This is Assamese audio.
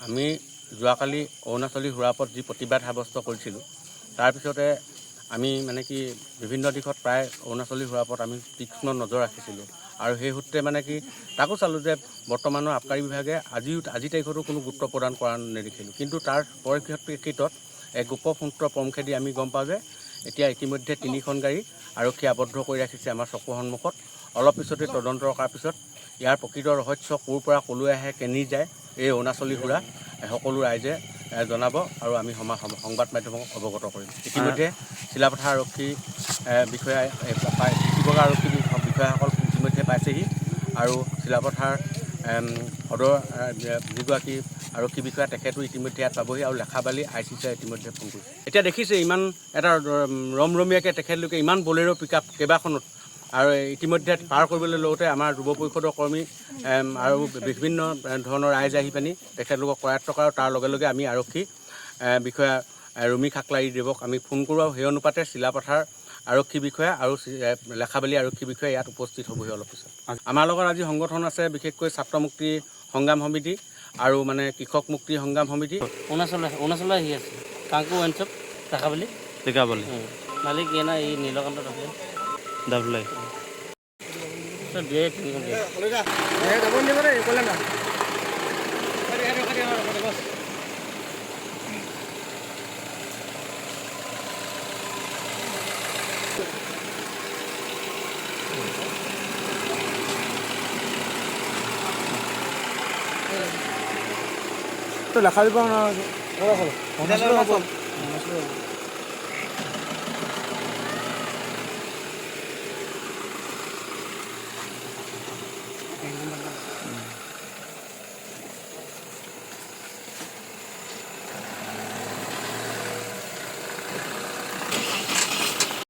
আমি যোৱাকালি অৰুণাচলী সুৰাপত যি প্ৰতিবাদ সাব্যস্ত কৰিছিলোঁ তাৰপিছতে আমি মানে কি বিভিন্ন দিশত প্ৰায় অৰুণাচলী সুৰাপত আমি তীক্ষ্ণ নজৰ ৰাখিছিলোঁ আৰু সেই সূত্ৰে মানে কি তাকো চালোঁ যে বৰ্তমানৰ আবকাৰী বিভাগে আজি তাৰিখতো কোনো গুৰুত্ব প্ৰদান কৰা নেদেখিলোঁ। কিন্তু তাৰ পৰিপ্ৰেক্ষিতত এক গোপসূত্ৰ পমখেদি আমি গম পাওঁ যে এতিয়া ইতিমধ্যে 3খন গাড়ী আৰক্ষী আবদ্ধ কৰি ৰাখিছে আমাৰ চকুৰ সন্মুখত। অলপ পিছতে তদন্ত কৰাৰ পিছত ইয়াৰ প্ৰকৃত ৰহস্য ক'ৰ পৰা ক'লৈ আহে কেনি যায় এই অৰুণাচলী সুৰা সকলো ৰাইজে জনাব আৰু আমি সংবাদ মাধ্যমক অৱগত কৰিম। ইতিমধ্যে চিলাপথাৰ আৰক্ষী বিষয়াই ডিব্ৰুগড় আৰক্ষী বিষয়াসকল ইতিমধ্যে পাইছেহি আৰু চিলাপথাৰ সদৰ যিগৰাকী আৰক্ষী বিষয়া তেখেতো ইতিমধ্যে ইয়াত পাবহি আৰু লেখাবালি ICC ইতিমধ্যে ফোন কৰিছে। এতিয়া দেখিছে ইমান এটা ৰমৰমীয়াকৈ তেখেতলোকে ইমান বলেৰো পিকআপ কেইবাখনত আৰু ইতিমধ্যে পাৰ কৰিবলৈ লওঁতে আমাৰ যুৱ পৰিষদৰ কৰ্মী আৰু বিভিন্ন ধৰণৰ ৰাইজ আহি পিনি তেখেতলোকক কৰায়ত্ব কৰে। তাৰ লগে লগে আমি আৰক্ষী বিষয়া ৰুমি খাকলাৰীদেৱক আমি ফোন কৰোঁ আৰু সেই অনুপাতে চিলাপথাৰ আৰক্ষী বিষয়া আৰু লেখাবালি আৰক্ষী বিষয়া ইয়াত উপস্থিত হ'বহি অলপ পিছত। আমাৰ লগত আজি সংগঠন আছে, বিশেষকৈ ছাত্ৰ মুক্তি সংগ্ৰাম সমিতি আৰু মানে কৃষক মুক্তি সংগ্ৰাম সমিতি। অৰুণাচললৈ আহি আছে কাংকু ৱাইনশ্বপ দেখাবলৈ মালিক এনা এই নীলকান্ত ডাবলাই লেখা দিব